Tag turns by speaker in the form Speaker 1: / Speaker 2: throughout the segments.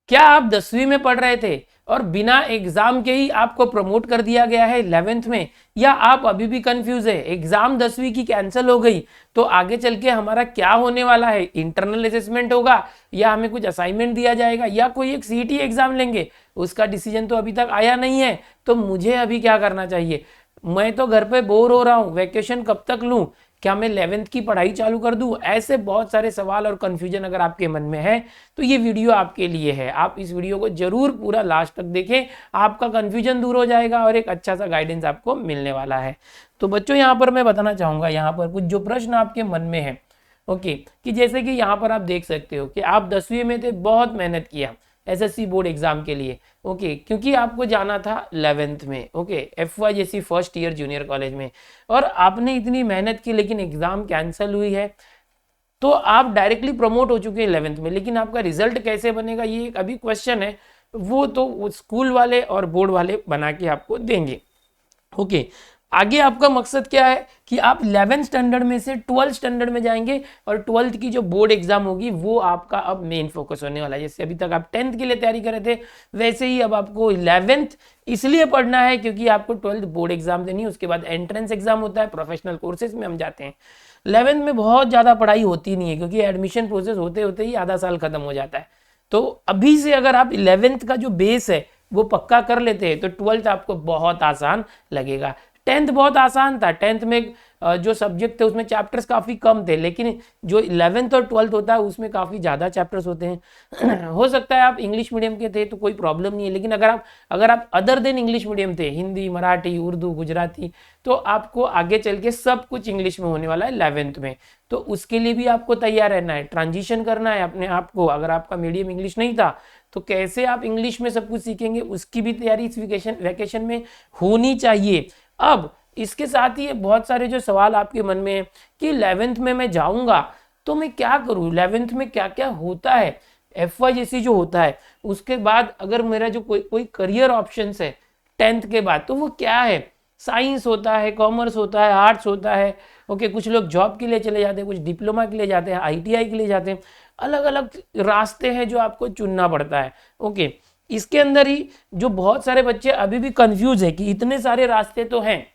Speaker 1: क्या आप 10वीं में पढ़ रहे थे और बिना एग्जाम के ही आपको प्रमोट कर दिया गया है 11th में, या आप अभी भी कंफ्यूज है, एग्जाम 10वीं की कैंसिल हो गई तो आगे चल के हमारा क्या होने वाला है, इंटरनल असेसमेंट होगा या हमें कुछ असाइनमेंट दिया जाएगा या कोई एक सीईटी एग्जाम लेंगे, उसका डिसीजन तो अभी तक आया नहीं है। तो मुझे अभी क्या करना चाहिए? मैं तो घर पे बोर हो रहा हूँ, वैकेशन कब तक लूँ, क्या मैं 11th की पढ़ाई चालू कर दूं? ऐसे बहुत सारे सवाल और कंफ्यूजन अगर आपके मन में है तो ये वीडियो आपके लिए है। आप इस वीडियो को जरूर पूरा लास्ट तक देखें, आपका कंफ्यूजन दूर हो जाएगा और एक अच्छा सा गाइडेंस आपको मिलने वाला है। तो बच्चों यहाँ पर मैं बताना चाहूँगा, यहाँ पर कुछ जो प्रश्न आपके मन में है, ओके, कि जैसे कि यहाँ पर आप देख सकते हो कि आप 10वीं में थे, बहुत मेहनत किया एसएससी बोर्ड एग्जाम के लिए, ओके, क्योंकि आपको जाना था 11th में, okay, FYJC first year junior college में, और आपने इतनी मेहनत की लेकिन एग्जाम कैंसिल हुई है, तो आप डायरेक्टली प्रमोट हो चुके हैं 11th में, लेकिन आपका रिजल्ट कैसे बनेगा ये एक अभी क्वेश्चन है, वो तो स्कूल वाले और बोर्ड वाले बना के आपको देंगे, ओके। आगे आपका मकसद क्या है कि आप 11th स्टैंडर्ड में से 12th स्टैंडर्ड में जाएंगे और 12th की जो बोर्ड एग्जाम होगी वो आपका अब मेन फोकस होने वाला है। जैसे अभी तक आप 10th के लिए तैयारी कर रहे थे, वैसे ही अब आपको 11th इसलिए पढ़ना है क्योंकि आपको 12th बोर्ड एग्जाम देनी है, उसके बाद एंट्रेंस एग्जाम होता है, प्रोफेशनल कोर्सेज में हम जाते हैं। 11th में बहुत ज़्यादा पढ़ाई होती नहीं है क्योंकि एडमिशन प्रोसेस होते होते ही आधा साल खत्म हो जाता है। तो अभी से अगर आप 11th का जो बेस है वो पक्का कर लेते हैं तो 12th आपको बहुत आसान लगेगा। 10th बहुत आसान था, 10th में जो सब्जेक्ट थे उसमें चैप्टर्स काफ़ी कम थे, लेकिन जो 11th और 12th होता है उसमें काफ़ी ज़्यादा चैप्टर्स होते हैं। हो सकता है आप इंग्लिश मीडियम के थे तो कोई प्रॉब्लम नहीं है, लेकिन अगर आप अदर देन इंग्लिश मीडियम थे, हिंदी, मराठी, उर्दू, गुजराती, तो आपको आगे चल के सब कुछ इंग्लिश में होने वाला है 11th में। तो उसके लिए भी आपको तैयार रहना है, ट्रांजिशन करना है अपने आप को। अगर आपका मीडियम इंग्लिश नहीं था तो कैसे आप इंग्लिश में सब कुछ सीखेंगे, उसकी भी तैयारी इस वैकेशन में होनी चाहिए। अब इसके साथ ही बहुत सारे जो सवाल आपके मन में है कि 11th में मैं जाऊंगा तो मैं क्या करूं, 11th में क्या क्या होता है, FYJC जो होता है, उसके बाद अगर मेरा जो कोई करियर ऑप्शंस है 10th के बाद तो वो क्या है, साइंस होता है, कॉमर्स होता है, आर्ट्स होता है, ओके, कुछ लोग जॉब के लिए चले जाते हैं, कुछ डिप्लोमा के लिए जाते हैं, ITI के लिए जाते हैं, अलग अलग रास्ते हैं जो आपको चुनना पड़ता है, ओके। इसके अंदर ही जो बहुत सारे बच्चे अभी भी कंफ्यूज है कि इतने सारे रास्ते तो हैं,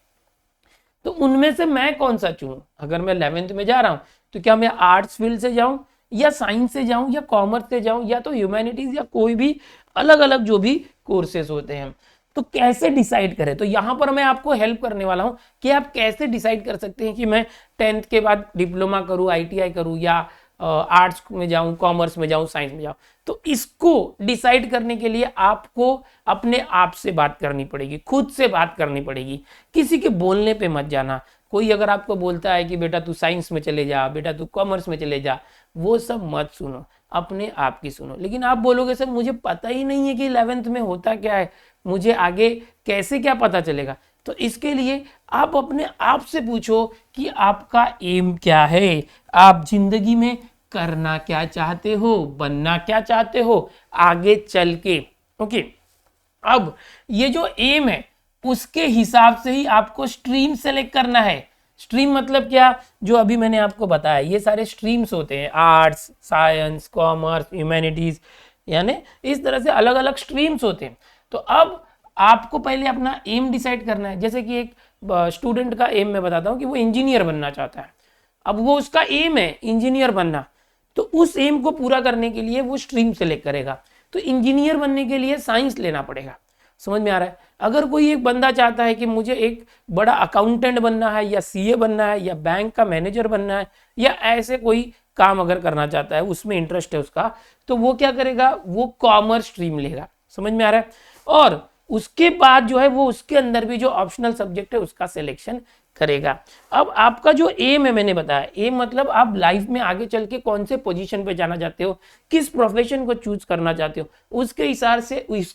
Speaker 1: तो उनमें से मैं कौन सा चुनूं? अगर मैं 11th में जा रहा हूं तो क्या मैं आर्ट्स फील्ड से जाऊं या साइंस से जाऊं या कॉमर्स से जाऊं या तो ह्यूमैनिटीज या कोई भी अलग अलग जो भी कोर्सेज होते हैं, तो कैसे डिसाइड करें? तो यहां पर मैं आपको हेल्प करने वाला हूं कि आप कैसे डिसाइड कर सकते हैं कि मैं 10th के बाद डिप्लोमा करूं, ITI करूं या आर्ट्स में जाऊं, कॉमर्स में जाऊं, साइंस में जाऊं। तो इसको डिसाइड करने के लिए आपको अपने आप से बात करनी पड़ेगी, खुद से बात करनी पड़ेगी, किसी के बोलने पे मत जाना। कोई अगर आपको बोलता है कि बेटा तू साइंस में चले जा, बेटा तू कॉमर्स में चले जा, वो सब मत सुनो, अपने आप की सुनो। लेकिन आप बोलोगे सर मुझे पता ही नहीं है कि 11th में होता क्या है, मुझे आगे कैसे क्या पता चलेगा? तो इसके लिए आप अपने आप से पूछो कि आपका एम क्या है, आप जिंदगी में करना क्या चाहते हो, बनना क्या चाहते हो आगे चल के, ओके। अब ये जो एम है उसके हिसाब से ही आपको स्ट्रीम सेलेक्ट करना है। स्ट्रीम मतलब क्या, जो अभी मैंने आपको बताया ये सारे स्ट्रीम्स होते हैं, आर्ट्स, साइंस, कॉमर्स, ह्यूमैनिटीज, यानी इस तरह से अलग अलग स्ट्रीम्स होते हैं। तो अब आपको पहले अपना एम डिसाइड करना है। जैसे कि एक स्टूडेंट का एम मैं बताता हूँ कि वो इंजीनियर बनना चाहता है, अब वो उसका एम है इंजीनियर बनना, तो उस एम को पूरा करने के लिए वो स्ट्रीम सेलेक्ट करेगा। तो इंजीनियर बनने के लिए साइंस लेना पड़ेगा, समझ में आ रहा है? अगर कोई एक बंदा चाहता है कि मुझे एक बड़ा अकाउंटेंट बनना है या CA बनना है या बैंक का मैनेजर बनना है या ऐसे कोई काम अगर करना चाहता है, उसमें इंटरेस्ट है उसका, तो वो क्या करेगा, वो कॉमर्स स्ट्रीम लेगा, समझ में आ रहा है? और उसके बाद जो है वो उसके अंदर भी जो ऑप्शनल सब्जेक्ट है उसका सिलेक्शन करेगा। अब आपका जो एम है, मैंने बताया एम मतलब आप लाइफ में आगे चल के कौन से पोजीशन पे जाना चाहते हो, किस प्रोफेशन को चूज करना चाहते हो, उसके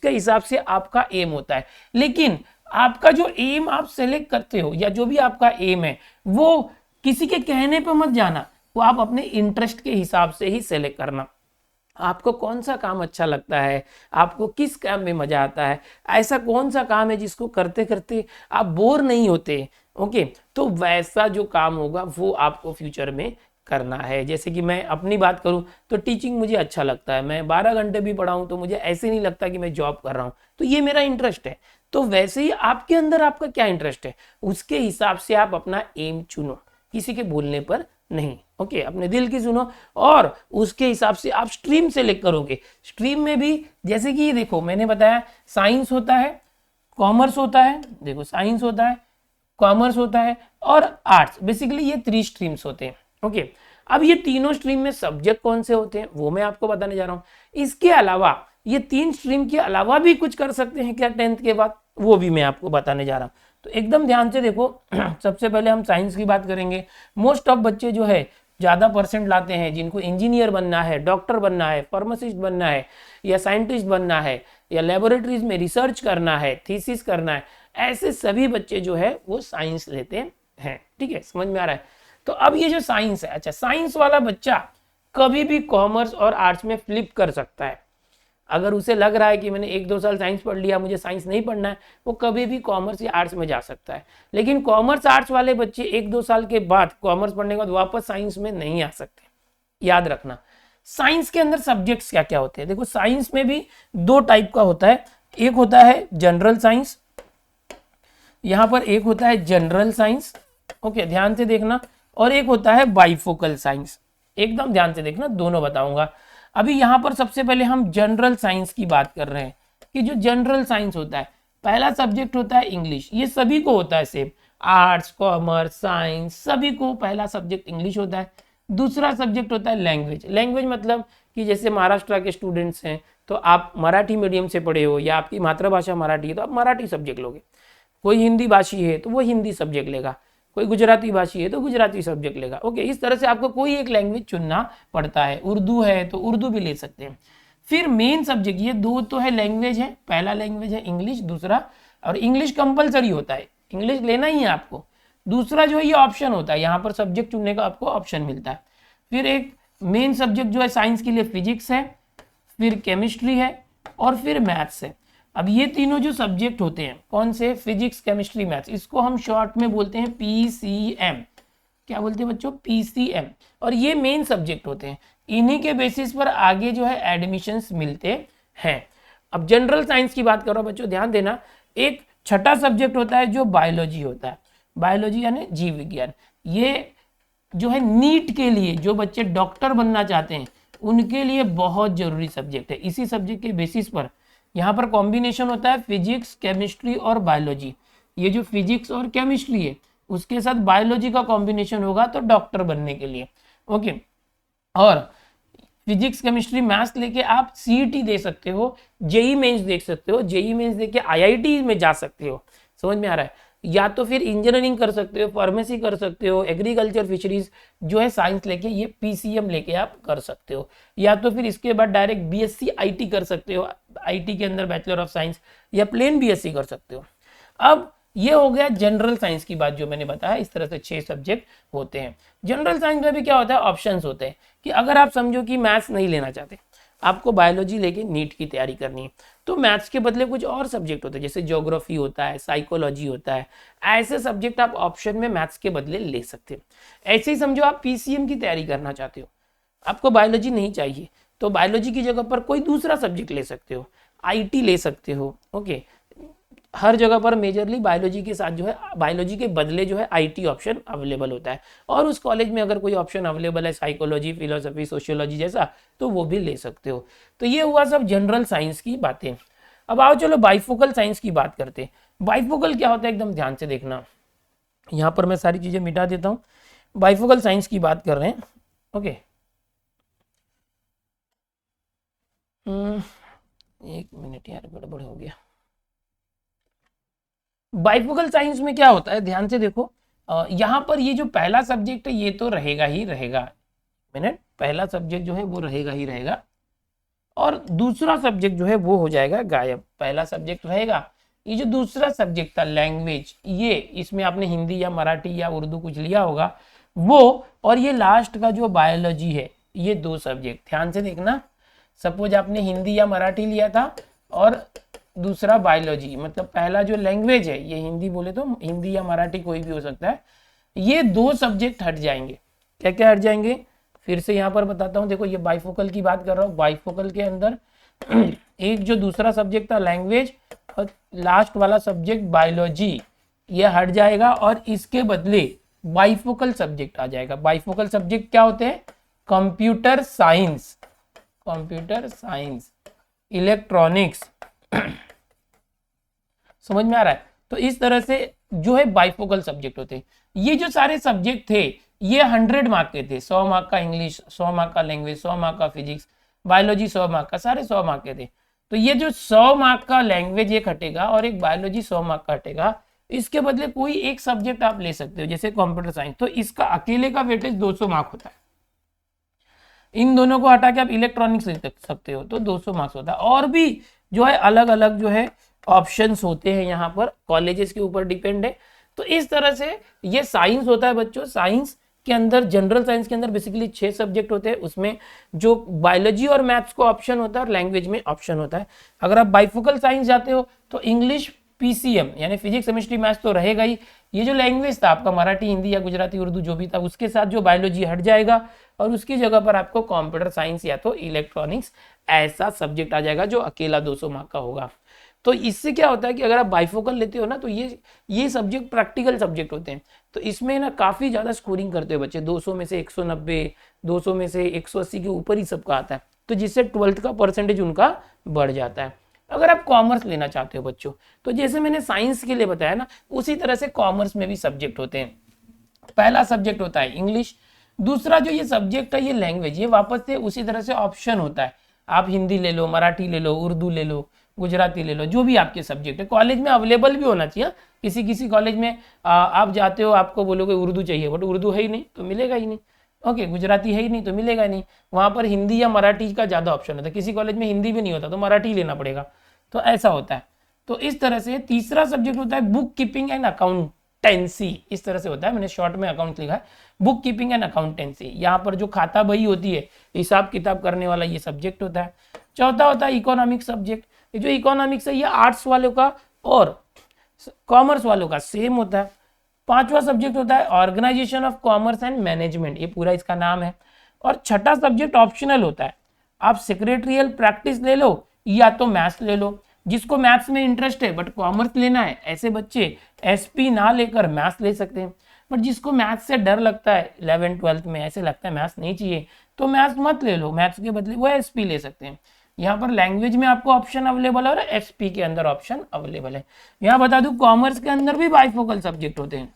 Speaker 1: हिसाब से आपका एम होता है। लेकिन आपका जो एम आप सेलेक्ट करते हो या जो भी आपका एम है वो किसी के कहने पे मत जाना, वो आप अपने इंटरेस्ट के हिसाब से ही सेलेक्ट करना। आपको कौन सा काम अच्छा लगता है, आपको किस काम में मजा आता है, ऐसा कौन सा काम है जिसको करते करते आप बोर नहीं होते, ओके, तो वैसा जो काम होगा वो आपको फ्यूचर में करना है। जैसे कि मैं अपनी बात करूं तो टीचिंग मुझे अच्छा लगता है, मैं 12 घंटे भी पढ़ाऊं तो मुझे ऐसे नहीं लगता कि मैं जॉब कर रहा हूं, तो ये मेरा इंटरेस्ट है। तो वैसे ही आपके अंदर आपका क्या इंटरेस्ट है, उसके हिसाब से आप अपना एम चुनो, किसी के बोलने पर नहीं। ओके, अपने दिल की सुनो और उसके हिसाब से आप स्ट्रीम सेलेक्ट करोगे। स्ट्रीम में भी जैसे कि देखो मैंने बताया साइंस होता है, कॉमर्स होता है, देखो साइंस होता है, कॉमर्स होता है और आर्ट्स, बेसिकली ये 3 स्ट्रीम्स होते हैं। ओके, अब ये तीनों स्ट्रीम में सब्जेक्ट कौन से होते हैं वो मैं आपको बताने जा रहा हूं। इसके अलावा ये 3 स्ट्रीम के अलावा भी कुछ कर सकते हैं क्या 10th के बाद, वो भी मैं आपको बताने जा रहा हूं। तो एकदम ध्यान से देखो सबसे पहले हम साइंस की बात करेंगे। मोस्ट ऑफ बच्चे जो है ज़्यादा परसेंट लाते हैं, जिनको इंजीनियर बनना है, डॉक्टर बनना है, फार्मासिस्ट बनना है, या साइंटिस्ट बनना है, या लेबोरेटरीज में रिसर्च करना है, थीसिस करना है, ऐसे सभी बच्चे जो है वो साइंस लेते हैं। ठीक है, समझ में आ रहा है। तो अब ये जो साइंस है, अच्छा साइंस वाला बच्चा कभी भी कॉमर्स और आर्ट्स में फ्लिप कर सकता है। अगर उसे लग रहा है कि मैंने 1-2 साल साइंस पढ़ लिया, मुझे साइंस नहीं पढ़ना है, वो कभी भी कॉमर्स या आर्ट्स में जा सकता है। लेकिन कॉमर्स आर्ट्स वाले बच्चे 1-2 साल के बाद कॉमर्स पढ़ने के बाद वापस साइंस में नहीं आ सकते। याद रखना, साइंस के अंदर सब्जेक्ट्स क्या क्या होते हैं। देखो साइंस में भी 2 टाइप का होता है, एक होता है जनरल साइंस, यहां पर एक होता है जनरल साइंस, ओके ध्यान से देखना, और एक होता है बाइफोकल साइंस। एकदम ध्यान से देखना, दोनों बताऊंगा। अभी यहां पर सबसे पहले हम जनरल साइंस की बात कर रहे हैं कि जो जनरल साइंस होता है, पहला सब्जेक्ट होता है इंग्लिश, ये सभी को होता है सेम, आर्ट्स कॉमर्स साइंस सभी को पहला सब्जेक्ट इंग्लिश होता है। दूसरा सब्जेक्ट होता है लैंग्वेज। लैंग्वेज मतलब कि जैसे महाराष्ट्र के स्टूडेंट्स हैं तो आप मराठी मीडियम से पढ़े हो या आपकी मातृभाषा मराठी है तो आप मराठी सब्जेक्ट लोगे, कोई हिंदी भाषी है तो वो हिंदी सब्जेक्ट लेगा, कोई गुजराती भाषी है तो गुजराती सब्जेक्ट लेगा। ओके, इस तरह से आपको कोई एक लैंग्वेज चुनना पड़ता है। उर्दू है तो उर्दू भी ले सकते हैं। फिर मेन सब्जेक्ट, ये 2 तो है लैंग्वेज है, पहला लैंग्वेज है इंग्लिश, दूसरा, और इंग्लिश कंपलसरी होता है, इंग्लिश लेना ही है आपको। दूसरा जो है ये ऑप्शन होता है, यहाँ पर सब्जेक्ट चुनने का आपको ऑप्शन मिलता है। फिर एक मेन सब्जेक्ट जो है साइंस के लिए फिजिक्स है, फिर केमिस्ट्री है और फिर मैथ्स है। अब ये तीनों जो सब्जेक्ट होते हैं, कौन से, फिजिक्स केमिस्ट्री मैथ्स, इसको हम शॉर्ट में बोलते हैं पीसीएम। क्या बोलते हैं बच्चों, पीसीएम। और ये मेन सब्जेक्ट होते हैं, इन्हीं के बेसिस पर आगे जो है एडमिशंस मिलते हैं। अब जनरल साइंस की बात करो बच्चों, ध्यान देना, एक छठा सब्जेक्ट होता है जो बायोलॉजी होता है। बायोलॉजी यानी जीव विज्ञान। ये जो है नीट के लिए जो बच्चे डॉक्टर बनना चाहते हैं उनके लिए बहुत जरूरी सब्जेक्ट है। इसी सब्जेक्ट के बेसिस पर यहाँ पर कॉम्बिनेशन होता है फिजिक्स केमिस्ट्री और बायोलॉजी। ये जो फिजिक्स और केमिस्ट्री है उसके साथ बायोलॉजी का कॉम्बिनेशन होगा तो डॉक्टर बनने के लिए। ओके, और फिजिक्स केमिस्ट्री मैथ्स लेके आप सीईटी दे सकते हो, जेई मेंस देख सकते हो, जेई मेंस देके आईआईटी में जा सकते हो। समझ में आ रहा है। या तो फिर इंजीनियरिंग कर सकते हो, फार्मेसी कर सकते हो, एग्रीकल्चर फिशरीज जो है साइंस लेके, ये पीसीएम लेके आप कर सकते हो। या तो फिर इसके बाद डायरेक्ट बीएससी आईटी कर सकते हो, आईटी के अंदर बैचलर ऑफ साइंस, या प्लेन बीएससी कर सकते हो। अब ये हो गया जनरल साइंस की बात जो मैंने बताया। इस तरह से 6 सब्जेक्ट होते हैं। जनरल साइंस में भी क्या होता है, ऑप्शंस होते हैं कि अगर आप समझो कि मैथ्स नहीं लेना चाहते, आपको बायोलॉजी लेके नीट की तैयारी करनी है, तो मैथ्स के बदले कुछ और सब्जेक्ट होते हैं, जैसे ज्योग्राफी होता है, साइकोलॉजी होता है। ऐसे सब्जेक्ट आप ऑप्शन में मैथ्स के बदले ले सकते हो। ऐसे ही समझो आप पीसीएम की तैयारी करना चाहते हो, आपको बायोलॉजी नहीं चाहिए, तो बायोलॉजी की जगह पर कोई दूसरा सब्जेक्ट ले सकते हो, आईटी ले सकते हो। ओके, हर जगह पर मेजरली बायोलॉजी के साथ जो है, बायोलॉजी के बदले जो है आईटी ऑप्शन अवेलेबल होता है। और उस कॉलेज में अगर कोई ऑप्शन अवेलेबल है साइकोलॉजी, फिलोसफी, सोशियोलॉजी जैसा, तो वो भी ले सकते हो। तो ये हुआ सब जनरल साइंस की बातें। अब आओ चलो बाइफोकल साइंस की बात करते हैं। बाइफोकल क्या होता है, एकदम ध्यान से देखना, यहाँ पर मैं सारी चीजें मिटा देता हूँ। बाइफोकल साइंस की बात कर रहे हैं। ओके, एक मिनट यार, गड़बड़ हो गया। बाइफोकल साइंस में क्या होता है, ध्यान से देखो, यहाँ पर ये जो पहला सब्जेक्ट है ये तो रहेगा ही रहेगा, पहला सब्जेक्ट जो है वो रहेगा ही रहेगा, और दूसरा सब्जेक्ट जो है वो हो जाएगा गायब। पहला सब्जेक्ट रहेगा, ये जो दूसरा सब्जेक्ट था लैंग्वेज, ये इसमें आपने हिंदी या मराठी या उर्दू कुछ लिया होगा वो, और ये लास्ट का जो बायोलॉजी है, ये 2 सब्जेक्ट ध्यान से देखना। सपोज आपने हिंदी या मराठी लिया था और दूसरा बायोलॉजी, मतलब पहला जो लैंग्वेज है ये हिंदी बोले तो हिंदी या मराठी कोई भी हो सकता है, ये 2 सब्जेक्ट हट जाएंगे। क्या क्या हट जाएंगे, फिर से यहाँ पर बताता हूँ। देखो ये बाइफोकल की बात कर रहा हूँ, बाइफोकल के अंदर एक जो दूसरा सब्जेक्ट था लैंग्वेज और लास्ट वाला सब्जेक्ट बायोलॉजी, ये हट जाएगा और इसके बदले बाइफोकल सब्जेक्ट आ जाएगा। बाइफोकल सब्जेक्ट क्या होते हैं, computer science, computer science, electronics, समझ में आ रहा है। तो इस तरह से जो है बाइफोकल सब्जेक्ट होते हैं। ये जो सारे सब्जेक्ट थे ये 100 मार्क के थे, 100 मार्क का इंग्लिश, 100 मार्क का लैंग्वेज, 100 मार्क का फिजिक्स, बायोलॉजी 100 मार्क का, सारे 100 मार्क के थे। तो ये जो 100 मार्क का लैंग्वेज एक हटेगा और एक बायोलॉजी 100 मार्क का हटेगा, इसके बदले कोई एक सब्जेक्ट आप ले सकते हो जैसे कंप्यूटर साइंस, तो इसका अकेले का वेटेज 200 मार्क होता है। इन दोनों को हटा के आप इलेक्ट्रॉनिक्स ले सकते हो तो 200 मार्क्स होता है। और भी जो है अलग अलग जो है ऑप्शंस होते हैं, यहाँ पर कॉलेजेस के ऊपर डिपेंड है। तो इस तरह से ये साइंस होता है बच्चों। साइंस के अंदर, जनरल साइंस के अंदर बेसिकली 6 सब्जेक्ट होते हैं, उसमें जो बायोलॉजी और मैथ्स को ऑप्शन होता है और लैंग्वेज में ऑप्शन होता है। अगर आप बाइफोकल साइंस जाते हो तो इंग्लिश, पीसीएम यानी फिजिक्स केमिस्ट्री मैथ्स तो रहेगा ही, ये जो लैंग्वेज था आपका मराठी, हिंदी या गुजराती, उर्दू जो भी था, उसके साथ जो बायोलॉजी हट जाएगा और उसकी जगह पर आपको कंप्यूटर साइंस या तो इलेक्ट्रॉनिक्स ऐसा सब्जेक्ट आ जाएगा जो अकेला 200 मार्क का होगा। तो इससे क्या होता है कि अगर आप बाइफोकल लेते हो ना तो ये सब्जेक्ट प्रैक्टिकल सब्जेक्ट होते हैं, तो इसमें ना काफी ज्यादा स्कोरिंग करते हो बच्चे, 200 में से 190, 200 में से 180 के ऊपर ही सबका आता है, तो जिससे 12th का परसेंटेज उनका बढ़ जाता है। अगर आप कॉमर्स लेना चाहते हो बच्चों, तो जैसे मैंने साइंस के लिए बताया ना, उसी तरह से कॉमर्स में भी सब्जेक्ट होते हैं। पहला सब्जेक्ट होता है इंग्लिश, दूसरा जो ये सब्जेक्ट है ये लैंग्वेज, ये वापस से उसी तरह से ऑप्शन होता है, आप हिंदी ले लो, मराठी ले लो, उर्दू ले लो, गुजराती ले लो, जो भी आपके सब्जेक्ट है। कॉलेज में अवेलेबल भी होना चाहिए, किसी किसी कॉलेज में आप जाते हो, आपको बोलोगे उर्दू चाहिए, बट उर्दू है ही नहीं तो मिलेगा ही नहीं, ओके, गुजराती है ही नहीं तो मिलेगा ही नहीं। वहाँ पर हिंदी या मराठी का ज़्यादा ऑप्शन होता है, किसी कॉलेज में हिंदी भी नहीं होता तो मराठी लेना पड़ेगा, तो ऐसा होता है। तो इस तरह से तीसरा सब्जेक्ट होता है बुक कीपिंग एंड अकाउंटेंसी, इस तरह से होता है, मैंने शॉर्ट में अकाउंट लिखा है, बुक कीपिंग एंड अकाउंटेंसी, यहाँ पर जो खाता बही होती है, हिसाब किताब करने वाला ये सब्जेक्ट होता है। चौथा होता है इकोनॉमिक सब्जेक्ट, ये जो इकोनॉमिक्स है ये आर्ट्स वालों का और कॉमर्स वालों का सेम होता है। पांचवा सब्जेक्ट होता है organisation of commerce and management, ये पूरा इसका नाम है। और छठा सब्जेक्ट ऑप्शनल होता है, आप सेक्रेटरियल प्रैक्टिस ले लो या तो मैथ्स ले लो, जिसको मैथ्स में इंटरेस्ट है बट कॉमर्स लेना है, ऐसे बच्चे एसपी ना लेकर मैथ्स ले सकते हैं। बट जिसको मैथ्स से डर लगता है 11th-12th में, ऐसे लगता है मैथ्स नहीं चाहिए, तो मैथ्स मत ले लो, मैथ्स के बदले वो एसपी ले सकते हैं। यहाँ पर लैंग्वेज में आपको ऑप्शन अवेलेबल है और एसपी के अंदर ऑप्शन अवेलेबल है। यहाँ बता दूं कॉमर्स के अंदर भी बाइफोकल सब्जेक्ट होते हैं,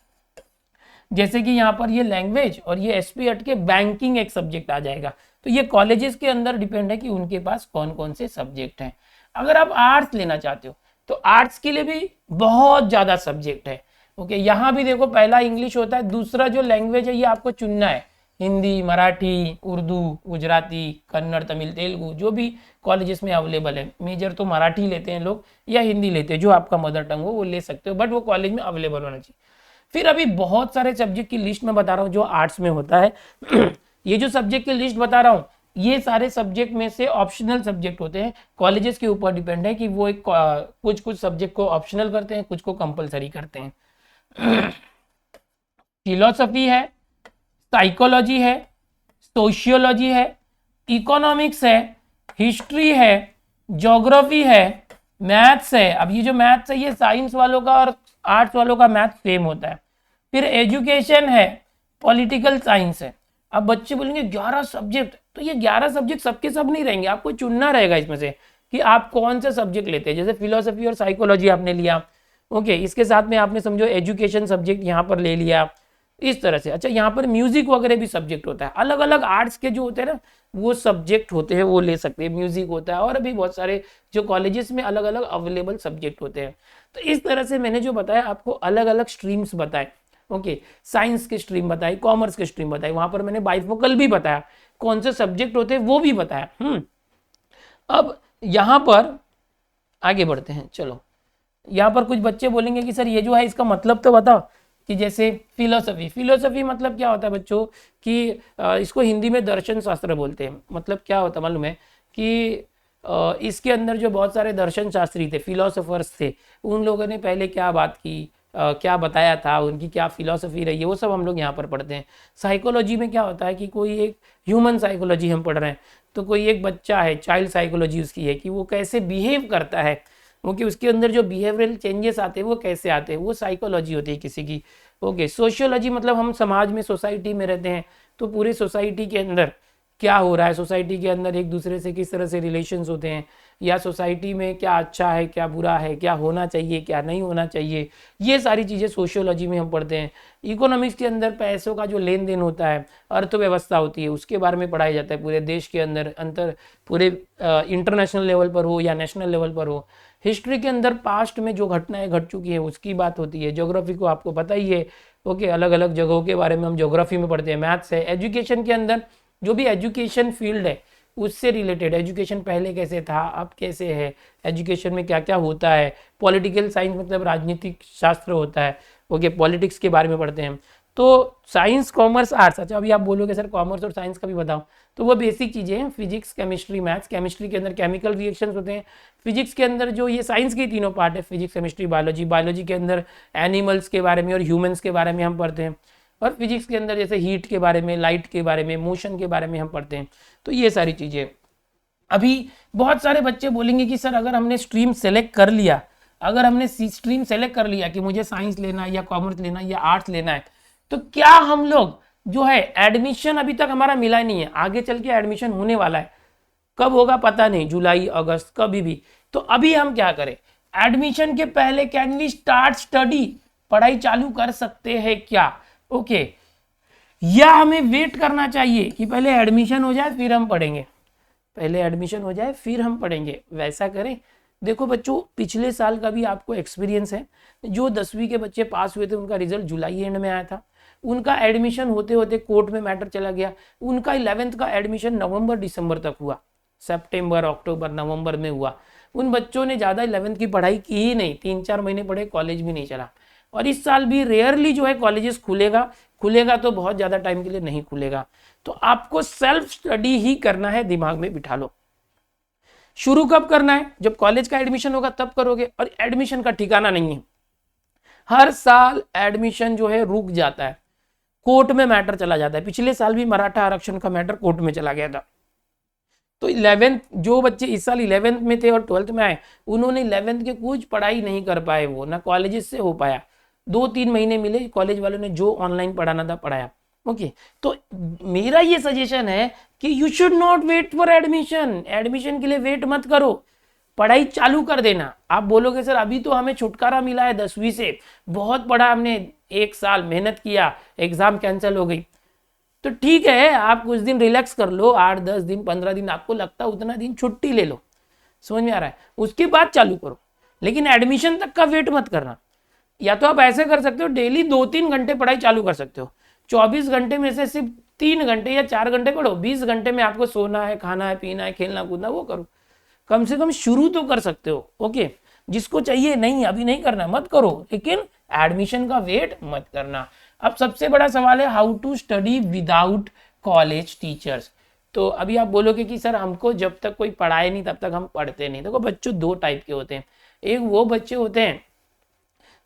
Speaker 1: जैसे कि यहाँ पर ये लैंग्वेज और ये एसपी हट के बैंकिंग एक सब्जेक्ट आ जाएगा। तो ये कॉलेजेस के अंदर डिपेंड है कि उनके पास कौन कौन से सब्जेक्ट हैं। अगर आप आर्ट्स लेना चाहते हो तो आर्ट्स के लिए भी बहुत ज्यादा सब्जेक्ट है, ओके। यहाँ भी देखो पहला इंग्लिश होता है, दूसरा जो लैंग्वेज है ये आपको चुनना है, हिंदी, मराठी, उर्दू, गुजराती, कन्नड़, तमिल, तेलुगु, जो भी कॉलेजेस में अवेलेबल है। मेजर तो मराठी लेते हैं लोग या हिंदी लेते हैं, जो आपका मदर टंग हो वो ले सकते हो, बट वो कॉलेज में अवेलेबल होना चाहिए। फिर अभी बहुत सारे सब्जेक्ट की लिस्ट में बता रहा हूँ जो आर्ट्स में होता है ये जो सब्जेक्ट की लिस्ट बता रहा हूँ ये सारे सब्जेक्ट में से ऑप्शनल सब्जेक्ट होते हैं, कॉलेजेस के ऊपर डिपेंड है कि वो एक कुछ सब्जेक्ट को ऑप्शनल करते हैं, कुछ को कंपलसरी करते हैं। फिलोसफी है, साइकोलॉजी है, सोशियोलॉजी है, इकोनॉमिक्स है, हिस्ट्री है, ज्योग्राफी है, मैथ्स है। अब ये जो मैथ्स है ये साइंस वालों का और आर्ट्स वालों का मैथ्स सेम होता है। फिर एजुकेशन है, पॉलिटिकल साइंस है। अब बच्चे बोलेंगे 11 सब्जेक्ट, तो ये 11 सब्जेक्ट सबके सब नहीं रहेंगे, आपको चुनना रहेगा इसमें से कि आप कौन से सब्जेक्ट लेते हैं। जैसे फिलोसफी और साइकोलॉजी आपने लिया, ओके, इसके साथ में आपने समझो एजुकेशन सब्जेक्ट यहाँ पर ले लिया, इस तरह से। अच्छा, यहाँ पर म्यूजिक वगैरह भी सब्जेक्ट होता है, अलग अलग आर्ट्स के जो होते हैं ना वो सब्जेक्ट होते हैं, वो ले सकते हैं। म्यूजिक होता है और अभी बहुत सारे जो कॉलेजेस में अलग अलग अवेलेबल सब्जेक्ट होते हैं। तो इस तरह से मैंने जो बताया आपको अलग अलग स्ट्रीम्स बताए, ओके, साइंस के स्ट्रीम बताई, कॉमर्स के स्ट्रीम बताई, वहां पर मैंने बाइफोकल भी बताया, कौन से सब्जेक्ट होते हैं वो भी बताया। अब यहाँ पर आगे बढ़ते हैं, चलो। यहाँ पर कुछ बच्चे बोलेंगे कि सर ये जो है इसका मतलब तो बताओ, कि जैसे फिलोसफी मतलब क्या होता है बच्चों कि इसको हिंदी में दर्शन शास्त्र बोलते हैं। मतलब क्या होता है मालूम है कि इसके अंदर जो बहुत सारे दर्शन शास्त्री थे, फिलोसोफर्स थे, उन लोगों ने पहले क्या बात की, क्या बताया था, उनकी क्या फिलॉसफी रही है, वो सब हम लोग यहाँ पर पढ़ते हैं। साइकोलॉजी में क्या होता है कि कोई एक ह्यूमन साइकोलॉजी हम पढ़ रहे हैं, तो कोई एक बच्चा है, चाइल्ड साइकोलॉजी उसकी है कि वो कैसे बिहेव करता है, ओके, उसके अंदर जो बिहेवियरल चेंजेस आते हैं वो कैसे आते हैं, वो साइकोलॉजी होती है किसी की। ओके, सोशियोलॉजी मतलब हम समाज में, सोसाइटी में रहते हैं, तो पूरे सोसाइटी के अंदर क्या हो रहा है, सोसाइटी के अंदर एक दूसरे से किस तरह से रिलेशंस होते हैं, या सोसाइटी में क्या अच्छा है क्या बुरा है, क्या होना चाहिए क्या नहीं होना चाहिए, ये सारी चीज़ें सोशियोलॉजी में हम पढ़ते हैं। इकोनॉमिक्स के अंदर पैसों का जो लेन देन होता है, अर्थव्यवस्था होती है, उसके बारे में पढ़ाया जाता है, पूरे देश के अंदर पूरे इंटरनेशनल लेवल पर हो या नेशनल लेवल पर हो। हिस्ट्री के अंदर पास्ट में जो घटनाएं घट चुकी हैं उसकी बात होती है। ज्योग्राफी को आपको पता ही है, ओके, अलग अलग जगहों के बारे में हम ज्योग्राफी में पढ़ते हैं। मैथ्स है। एजुकेशन के अंदर जो भी एजुकेशन फील्ड है उससे रिलेटेड, एजुकेशन पहले कैसे था अब कैसे है, एजुकेशन में क्या क्या होता है। पॉलिटिकल साइंस मतलब राजनीतिक शास्त्र होता है, ओके, पॉलिटिक्स के बारे में पढ़ते हैं। तो साइंस, कॉमर्स, आर्ट्स। अच्छा, अभी आप बोलोगे सर कॉमर्स और साइंस का भी बताओ, तो वो बेसिक चीज़ें हैं, फिजिक्स, केमिस्ट्री, मैथ्स। केमिस्ट्री के अंदर केमिकल रिएक्शंस होते हैं। फिजिक्स के अंदर जो ये साइंस के तीनों पार्ट है, फिजिक्स, केमिस्ट्री, बायोलॉजी। बायोलॉजी के अंदर एनिमल्स के बारे में और ह्यूमंस के बारे में हम पढ़ते हैं। और फिजिक्स के अंदर जैसे हीट के बारे में, लाइट के बारे में, मोशन के बारे में हम पढ़ते हैं। तो ये सारी चीज़ें। अभी बहुत सारे बच्चे बोलेंगे कि सर अगर हमने स्ट्रीम सेलेक्ट कर लिया, अगर हमने स्ट्रीम सेलेक्ट कर लिया कि मुझे साइंस लेना है या कॉमर्स लेना है या आर्ट्स लेना है, तो क्या हम लोग जो है एडमिशन, अभी तक हमारा मिला नहीं है, आगे चल के एडमिशन होने वाला है, कब होगा पता नहीं, जुलाई, अगस्त, कभी भी। तो अभी हम क्या करें, एडमिशन के पहले कैन वी स्टार्ट स्टडी, पढ़ाई चालू कर सकते हैं क्या, ओके, या हमें वेट करना चाहिए कि पहले एडमिशन हो जाए फिर हम पढ़ेंगे, पहले एडमिशन हो जाए फिर हम पढ़ेंगे, वैसा करें। देखो बच्चों, पिछले साल का भी आपको एक्सपीरियंस है, जो 10वीं के बच्चे पास हुए थे उनका रिजल्ट जुलाई एंड में आया था, उनका एडमिशन होते होते कोर्ट में मैटर चला गया, उनका 11th का एडमिशन नवंबर दिसंबर तक हुआ, सितंबर अक्टूबर नवंबर में हुआ। उन बच्चों ने ज़्यादा 11th की पढ़ाई की ही नहीं, 3-4 महीने पढ़े, कॉलेज भी नहीं चला। और इस साल भी रेयरली जो है कॉलेजेस खुलेगा तो बहुत ज़्यादा टाइम के लिए नहीं खुलेगा। तो आपको सेल्फ स्टडी ही करना है, दिमाग में बिठा लो। शुरू कब करना है, जब कॉलेज का एडमिशन होगा तब करोगे। और एडमिशन का ठिकाना नहीं है, हर साल एडमिशन जो है रुक जाता है, कोर्ट में मैटर चला जाता है। पिछले साल भी मराठा आरक्षण का मैटर कोर्ट में चला गया था। तो 11th जो बच्चे इस साल 11th में थे और 12th में आए, उन्होंने 11th के कुछ पढ़ाई नहीं कर पाए, वो ना कॉलेजेस से हो पाया, 2-3 महीने मिले, कॉलेज वालों ने जो ऑनलाइन पढ़ाना था पढ़ाया, ओके। तो मेरा ये सजेशन है कि you should not wait for admission, admission के लिए वेट मत करो, पढ़ाई चालू कर देना। आप बोलोगे सर अभी तो हमें छुटकारा मिला है 10वीं से, बहुत पढ़ा हमने, 1 साल मेहनत किया, एग्जाम कैंसिल हो गई, तो ठीक है, आप कुछ दिन रिलैक्स कर लो, 8-10 दिन 15 दिन आपको लगता है उतना दिन छुट्टी ले लो, समझ में आ रहा है, उसके बाद चालू करो, लेकिन एडमिशन तक का वेट मत करना। या तो आप ऐसे कर सकते हो, डेली 2-3 घंटे पढ़ाई चालू कर सकते हो, 24 घंटे में से सिर्फ 3 घंटे या 4 घंटे पढ़ो, 20 घंटे में आपको सोना है, खाना है, पीना है, खेलना कूदना, वो करो, कम से कम शुरू तो कर सकते हो, ओके। जिसको चाहिए नहीं अभी नहीं करना मत करो, लेकिन एडमिशन का वेट मत करना। अब सबसे बड़ा सवाल है how to study without college teachers. तो अभी आप बोलोगे कि सर हमको जब तक कोई पढ़ाए नहीं तब तक हम पढ़ते नहीं। देखो बच्चों, 2 टाइप के होते हैं, एक वो बच्चे होते हैं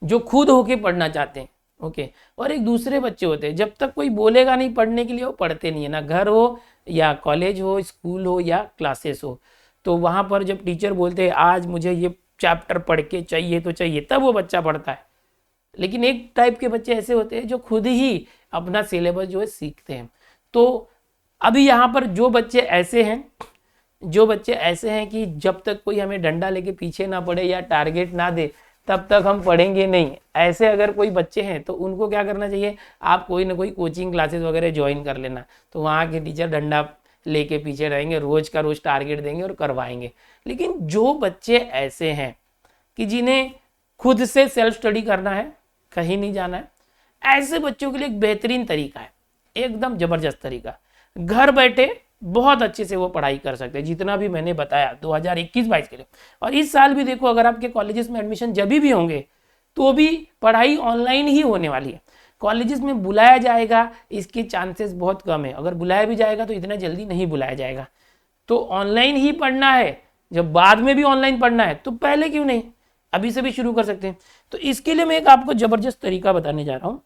Speaker 1: जो खुद होके पढ़ना चाहते हैं, ओके, और एक दूसरे बच्चे होते हैं जब तक कोई बोलेगा नहीं पढ़ने के लिए वो पढ़ते नहीं है, ना घर हो या कॉलेज हो, स्कूल हो या क्लासेस हो। तो वहाँ पर जब टीचर बोलते हैं आज मुझे ये चैप्टर पढ़ के चाहिए तो चाहिए, तब वो बच्चा पढ़ता है। लेकिन एक टाइप के बच्चे ऐसे होते हैं जो खुद ही अपना सिलेबस जो है सीखते हैं। तो अभी यहाँ पर जो बच्चे ऐसे हैं कि जब तक कोई हमें डंडा लेके पीछे ना पड़े या टारगेट ना दे तब तक हम पढ़ेंगे नहीं, ऐसे अगर कोई बच्चे हैं तो उनको क्या करना चाहिए, आप कोई ना कोई कोचिंग क्लासेस वगैरह ज्वाइन कर लेना। तो वहाँ के टीचर डंडा लेके पीछे रहेंगे, रोज का रोज टारगेट देंगे और करवाएंगे। लेकिन जो बच्चे ऐसे हैं कि जिन्हें खुद से सेल्फ स्टडी करना है, कहीं नहीं जाना है, ऐसे बच्चों के लिए एक बेहतरीन तरीका है, एकदम जबरदस्त तरीका, घर बैठे बहुत अच्छे से वो पढ़ाई कर सकते हैं, जितना भी मैंने बताया 2021-22 के लिए। और इस साल भी देखो, अगर आपके कॉलेजेस में एडमिशन जब भी होंगे तो भी पढ़ाई ऑनलाइन ही होने वाली है। कॉलेजेस में बुलाया जाएगा इसके चांसेस बहुत कम है, अगर बुलाया भी जाएगा तो इतना जल्दी नहीं बुलाया जाएगा। तो ऑनलाइन ही पढ़ना है, जब बाद में भी ऑनलाइन पढ़ना है तो पहले क्यों नहीं, अभी से भी शुरू कर सकते हैं। तो इसके लिए मैं एक आपको जबरदस्त तरीका बताने जा रहा हूं।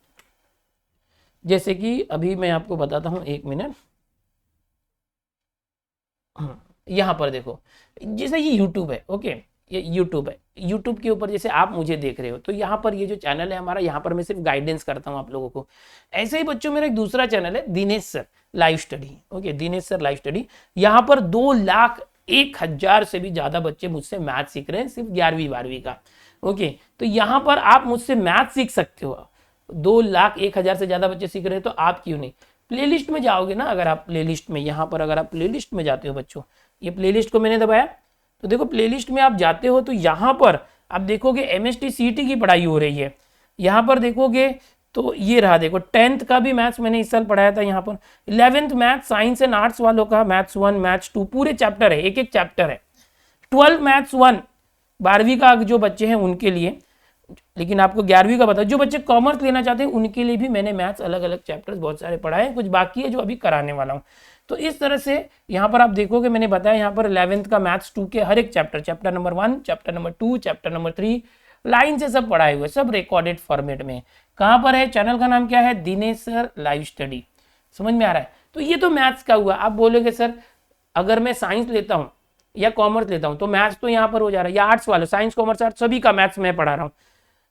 Speaker 1: जैसे कि अभी मैं आपको बताता हूं, 1 मिनट। यहाँ पर देखो, जैसे ये यूट्यूब है, ओके, ये यूट्यूब है। यूट्यूब के ऊपर जैसे आप मुझे देख रहे हो, तो यहाँ पर ये जो चैनल है हमारा, यहाँ पर मैं सिर्फ गाइडेंस करता हूँ आप लोगों को। ऐसे ही बच्चों, मेरा एक दूसरा चैनल है Dinesh sir live study, okay, Dinesh sir live study. यहाँ पर 2,01,000 से भी ज्यादा बच्चे मुझसे मैथ सीख रहे हैं, सिर्फ 11वीं 12वीं का, ओके। तो यहाँ पर आप मुझसे मैथ सीख सकते हो। 2,01,000 से ज्यादा बच्चे सीख रहे हैं, तो आप क्यों नहीं प्लेलिस्ट में जाओगे ना। अगर आप प्लेलिस्ट में, यहाँ पर अगर आप प्लेलिस्ट में जाते हो बच्चों, ये प्लेलिस्ट को मैंने दबाया, तो देखो प्लेलिस्ट में आप जाते हो तो यहाँ पर आप देखोगे MST CT की पढ़ाई हो रही है। यहाँ पर देखोगे तो ये रहा, देखो 10th का भी मैथ्स मैंने इस साल पढ़ाया था। यहाँ पर 11th maths science and arts वालों का मैथ्स 1 मैथ्स 2 पूरे चैप्टर है, एक एक चैप्टर है। 12 मैथ्स 1 12वीं का जो बच्चे हैं उनके लिए, लेकिन आपको 11वीं का बता, जो बच्चे कॉमर्स लेना चाहते हैं उनके लिए भी मैंने मैथ्स अलग अलग चैप्टर्स बहुत सारे पढ़ाए हैं, कुछ बाकी है जो अभी कराने वाला हूँ। तो इस तरह से यहाँ पर आप देखोगे, मैंने बताया यहाँ पर 11th का मैथ्स 2 के हर एक chapter number 1, chapter number 2, chapter number 3 line से सब पढ़ाए हुए, सब रिकॉर्डेड फॉर्मेट में। कहाँ पर है? चैनल का नाम क्या है? Dinesh sir live study. समझ में आ रहा है? तो ये तो मैथ्स का हुआ। आप बोलोगे सर अगर मैं साइंस लेता हूँ या कॉमर्स लेता हूँ तो मैथ्स तो यहाँ पर हो जा रहा है, या आर्ट्स वाले, साइंस कॉमर्स आर्ट्स सभी का मैथ्स मैं पढ़ा रहा हूँ।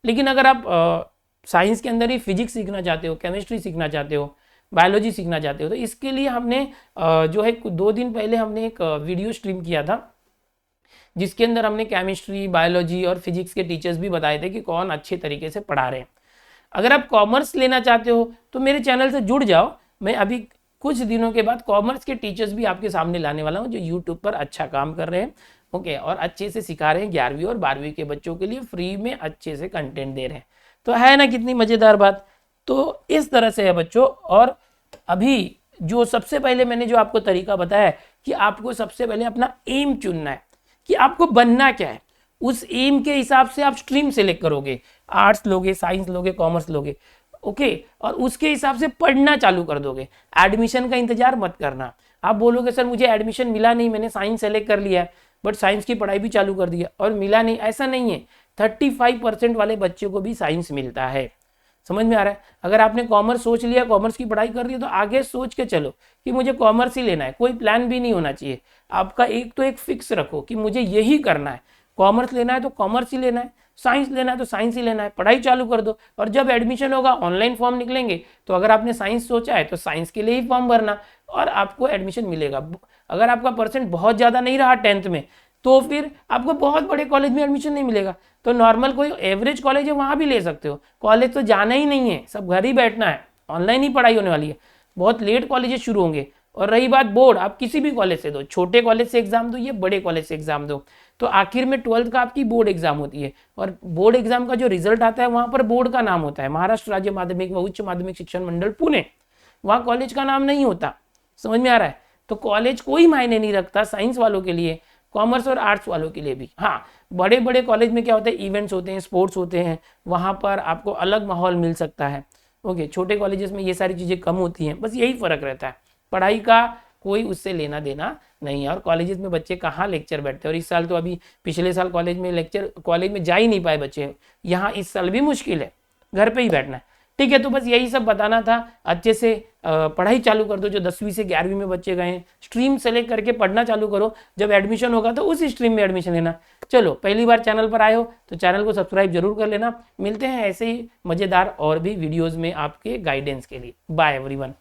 Speaker 1: लेकिन अगर आप साइंस के अंदर ही फिजिक्स सीखना चाहते हो, केमिस्ट्री सीखना चाहते हो, बायोलॉजी सीखना चाहते हो, तो इसके लिए हमने जो है 2 दिन पहले हमने एक वीडियो स्ट्रीम किया था, जिसके अंदर हमने केमिस्ट्री, बायोलॉजी और फिजिक्स के टीचर्स भी बताए थे कि कौन अच्छे तरीके से पढ़ा रहे हैं। अगर आप कॉमर्स लेना चाहते हो तो मेरे चैनल से जुड़ जाओ। मैं अभी कुछ दिनों के बाद कॉमर्स के टीचर्स भी आपके सामने लाने वाला हूँ, जो यूट्यूब पर अच्छा काम कर रहे हैं, ओके, और अच्छे से सिखा रहे हैं। 11वीं और 12वीं के बच्चों के लिए फ्री में अच्छे से कंटेंट दे रहे हैं। तो है ना कितनी मज़ेदार बात। तो इस तरह से है बच्चों। और अभी जो सबसे पहले मैंने जो आपको तरीका बताया कि आपको सबसे पहले अपना एम चुनना है कि आपको बनना क्या है। उस एम के हिसाब से आप स्ट्रीम सेलेक्ट करोगे, आर्ट्स लोगे, साइंस लोगे, कॉमर्स लोगे, ओके, और उसके हिसाब से पढ़ना चालू कर दोगे। एडमिशन का इंतजार मत करना। आप बोलोगे सर मुझे एडमिशन मिला नहीं, मैंने साइंस सेलेक्ट कर लिया है बट साइंस की पढ़ाई भी चालू कर दिया और मिला नहीं, ऐसा नहीं है। 35% वाले बच्चों को भी साइंस मिलता है। समझ में आ रहा है? अगर आपने कॉमर्स सोच लिया, कॉमर्स की पढ़ाई कर रही है, तो आगे सोच के चलो कि मुझे कॉमर्स ही लेना है। कोई प्लान भी नहीं होना चाहिए आपका। एक फिक्स रखो कि मुझे यही करना है। कॉमर्स लेना है तो कॉमर्स ही लेना है, साइंस लेना है तो साइंस ही लेना है। पढ़ाई चालू कर दो और जब एडमिशन होगा ऑनलाइन फॉर्म निकलेंगे, तो अगर आपने साइंस सोचा है तो साइंस के लिए ही फॉर्म भरना और आपको एडमिशन मिलेगा। अगर आपका परसेंट बहुत ज़्यादा नहीं रहा 10th में, तो फिर आपको बहुत बड़े कॉलेज में एडमिशन नहीं मिलेगा, तो नॉर्मल कोई एवरेज कॉलेज है वहाँ भी ले सकते हो। कॉलेज तो जाना ही नहीं है, सब घर ही बैठना है, ऑनलाइन ही पढ़ाई होने वाली है। बहुत लेट कॉलेजेस शुरू होंगे। और रही बात बोर्ड, आप किसी भी कॉलेज से दो, छोटे कॉलेज से एग्जाम दो या बड़े कॉलेज से एग्जाम दो, तो आखिर में 12th का आपकी बोर्ड एग्जाम होती है। और बोर्ड एग्जाम का जो रिजल्ट आता है वहाँ पर बोर्ड का नाम होता है महाराष्ट्र राज्य माध्यमिक व उच्च माध्यमिक शिक्षण मंडल पुणे, वहाँ कॉलेज का नाम नहीं होता। समझ में आ रहा है? तो कॉलेज कोई मायने नहीं रखता साइंस वालों के लिए, कॉमर्स और आर्ट्स वालों के लिए भी। हाँ, बड़े बड़े कॉलेज में क्या होता है, इवेंट्स होते हैं, स्पोर्ट्स होते हैं, वहाँ पर आपको अलग माहौल मिल सकता है, ओके। छोटे कॉलेजेस में ये सारी चीज़ें कम होती हैं, बस यही फ़र्क रहता है। पढ़ाई का कोई उससे लेना देना नहीं है। और कॉलेजेस में बच्चे कहाँ लेक्चर बैठते हैं, और इस साल तो अभी पिछले साल कॉलेज में जा ही नहीं पाए बच्चे। यहाँ इस साल भी मुश्किल है, घर पे ही बैठना है, ठीक है। तो बस यही सब बताना था। अच्छे से पढ़ाई चालू कर दो। जो 10वीं से 11वीं में बच्चे गए हैं, स्ट्रीम सेलेक्ट करके पढ़ना चालू करो। जब एडमिशन होगा तो उस स्ट्रीम में एडमिशन लेना। चलो, पहली बार चैनल पर आए हो तो चैनल को सब्सक्राइब जरूर कर लेना। मिलते हैं ऐसे ही मज़ेदार और भी वीडियोज़ में आपके गाइडेंस के लिए। Bye everyone.